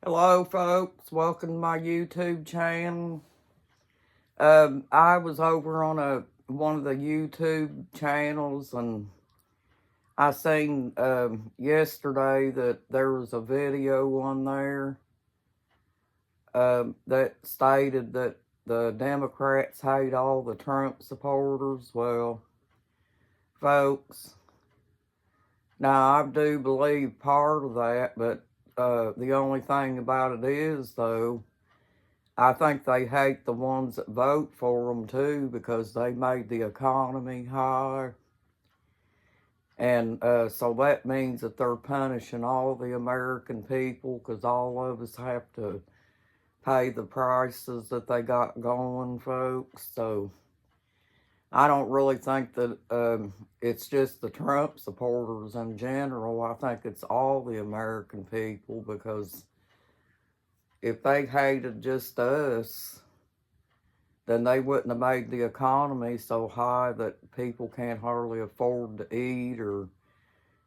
Hello, folks. Welcome to my YouTube channel. I was over on one of the YouTube channels, and I seen yesterday that there was a video on there that stated that the Democrats hate all the Trump supporters. Well, folks, now I do believe part of that, but the only thing about it is, though, I think they hate the ones that vote for them too, because they made the economy high. And so that means that they're punishing all the American people, because all of us have to pay the prices that they got going, folks. So I don't really think that it's just the Trump supporters in general. I think it's all the American people, because if they hated just us, then they wouldn't have made the economy so high that people can't hardly afford to eat or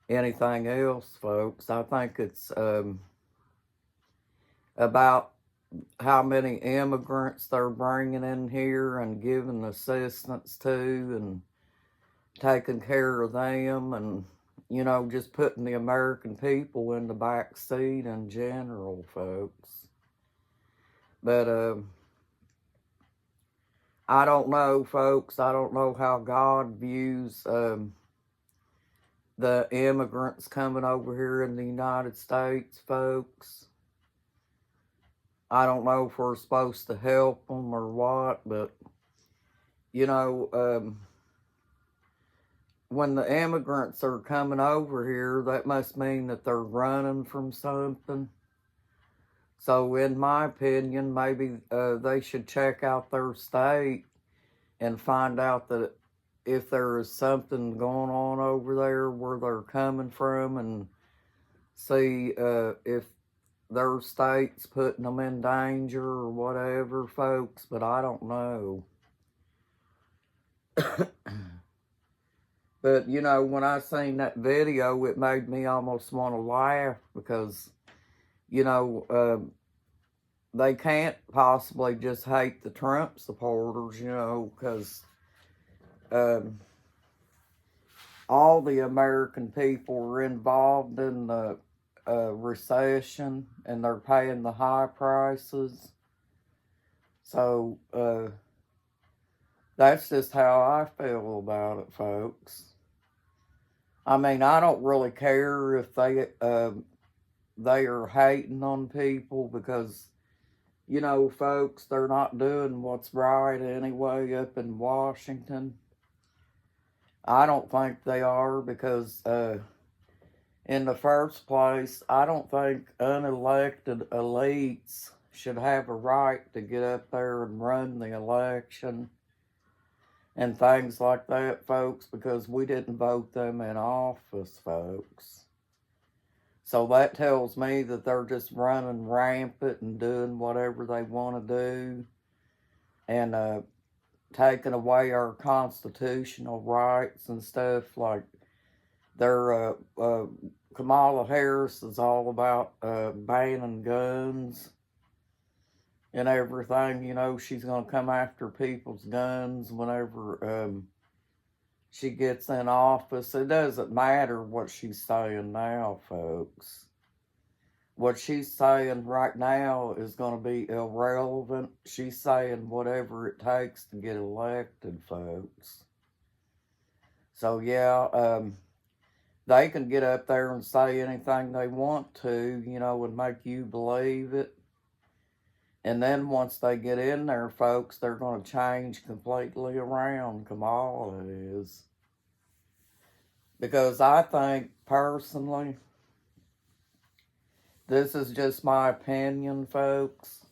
anything else, folks. I think it's about how many immigrants they're bringing in here and giving assistance to and taking care of them, and, just putting the American people in the back seat in general, folks. But, I don't know, folks. I don't know how God views the immigrants coming over here in the United States, folks. I don't know if we're supposed to help them or what, but, when the immigrants are coming over here, that must mean that they're running from something. So, in my opinion, maybe they should check out their state and find out that if there is something going on over there where they're coming from, and see if their state's putting them in danger or whatever, folks. But I don't know. But, when I seen that video, it made me almost want to laugh, because, they can't possibly just hate the Trump supporters, because all the American people are involved in the recession, and they're paying the high prices. So that's just how I feel about it, folks. I mean, I don't really care if they are hating on people, because, folks, they're not doing what's right anyway up in Washington. I don't think they are, because in the first place, I don't think unelected elites should have a right to get up there and run the election and things like that, folks, because we didn't vote them in office, folks. So that tells me that they're just running rampant and doing whatever they want to do, and taking away our constitutional rights and stuff. Like, they're Kamala Harris is all about banning guns and everything. She's going to come after people's guns whenever she gets in office. It doesn't matter what she's saying now, folks. What she's saying right now is going to be irrelevant. She's saying whatever it takes to get elected, folks. So, yeah, they can get up there and say anything they want to, and make you believe it. And then once they get in there, folks, they're going to change completely around. Kamala is. Because I think, personally, this is just my opinion, folks,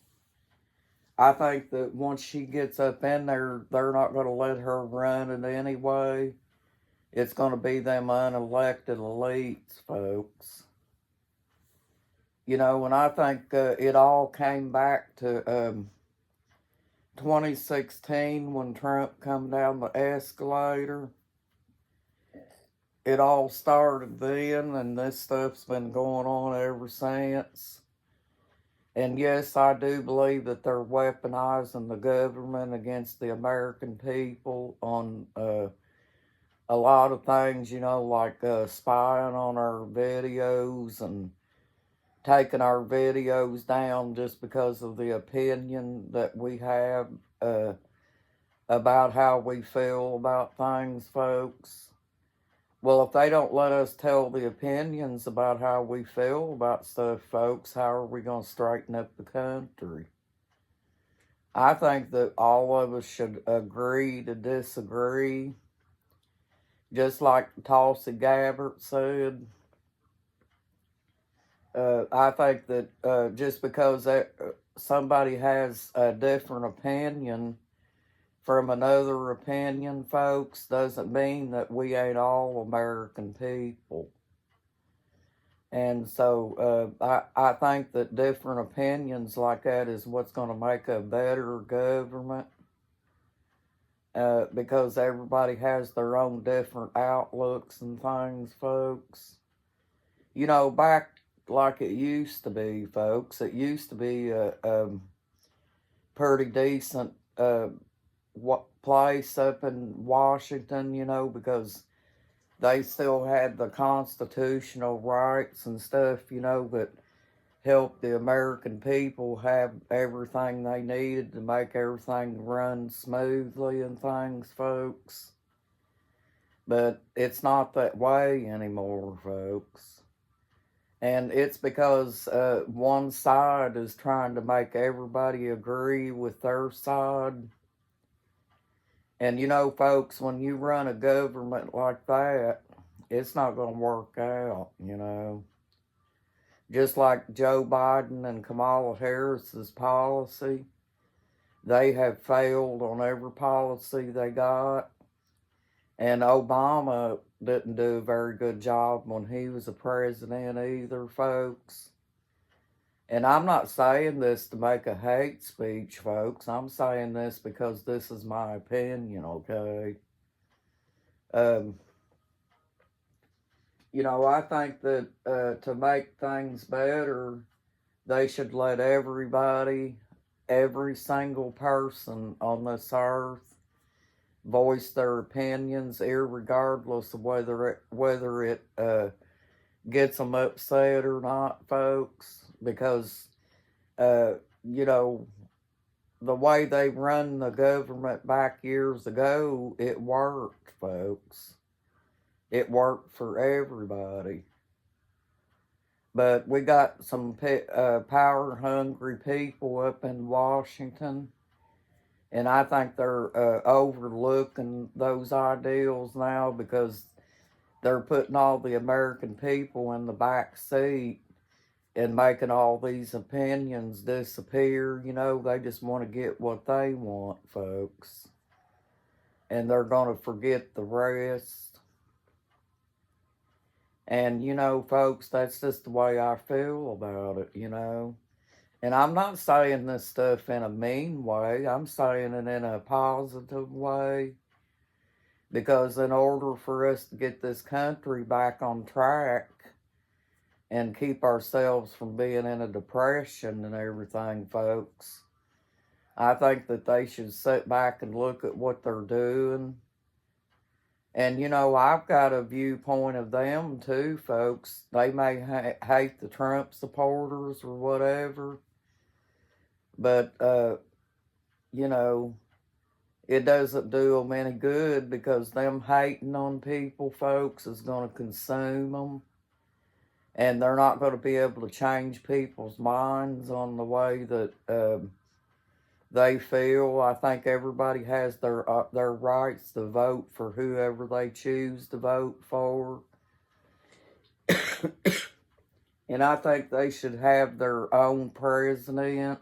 I think that once she gets up in there, they're not going to let her run it anyway. It's going to be them unelected elites, folks. And I think it all came back to 2016 when Trump come down the escalator. It all started then, and this stuff's been going on ever since. And yes, I do believe that they're weaponizing the government against the American people on a lot of things, like spying on our videos and taking our videos down just because of the opinion that we have uh, about how we feel about things, folks. Well, if they don't let us tell the opinions about how we feel about stuff, folks, how are we going to straighten up the country? I think that all of us should agree to disagree. Just like Tulsi Gabbard said, I think that just because somebody has a different opinion from another opinion, folks, doesn't mean that we ain't all American people. And so I think that different opinions like that is what's going to make a better government, because everybody has their own different outlooks and things, folks. Back like it used to be, folks, it used to be a pretty decent place up in Washington, because they still had the constitutional rights and stuff, that helped the American people have everything they needed to make everything run smoothly and things, folks. But it's not that way anymore, folks. And it's because one side is trying to make everybody agree with their side. And folks, when you run a government like that, it's not going to work out, Just like Joe Biden and Kamala Harris's policy, they have failed on every policy they got. And Obama didn't do a very good job when he was a president either, folks. And I'm not saying this to make a hate speech, folks. I'm saying this because this is my opinion, okay? I think that to make things better, they should let everybody, every single person on this earth, voice their opinions, irregardless of whether it gets them upset or not, folks. Because, the way they run the government back years ago, it worked, folks. It worked for everybody. But we got some power-hungry people up in Washington, and I think they're overlooking those ideals now because they're putting all the American people in the back seat and making all these opinions disappear. They just want to get what they want, folks. And they're going to forget the rest. And, folks, that's just the way I feel about it, And I'm not saying this stuff in a mean way. I'm saying it in a positive way. Because in order for us to get this country back on track and keep ourselves from being in a depression and everything, folks, I think that they should sit back and look at what they're doing. And, I've got a viewpoint of them too, folks. They may hate the Trump supporters or whatever. But, it doesn't do them any good because them hating on people, folks, is going to consume them. And they're not going to be able to change people's minds on the way that they feel. I think everybody has their rights to vote for whoever they choose to vote for. And I think they should have their own president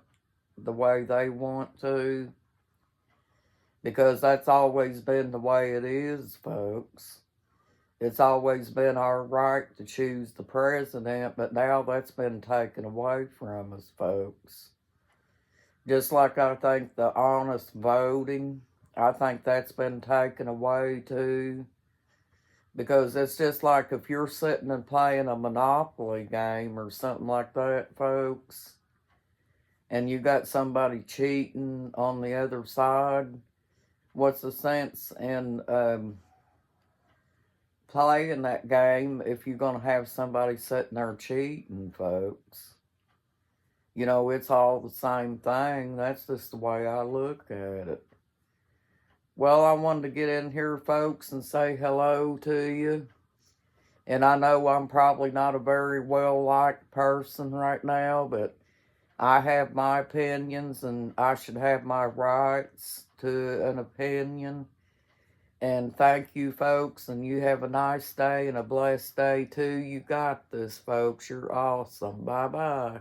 the way they want to. Because that's always been the way it is, folks. It's always been our right to choose the president, but now that's been taken away from us, folks. Just like I think the honest voting, I think that's been taken away too. Because it's just like if you're sitting and playing a Monopoly game or something like that, folks, and you got somebody cheating on the other side, what's the sense in playing that game if you're going to have somebody sitting there cheating, folks? You know, it's all the same thing. That's just the way I look at it. Well, I wanted to get in here, folks, and say hello to you. And I know I'm probably not a very well-liked person right now, but I have my opinions, and I should have my rights to an opinion. And thank you, folks, and you have a nice day and a blessed day, too. You got this, folks. You're awesome. Bye-bye.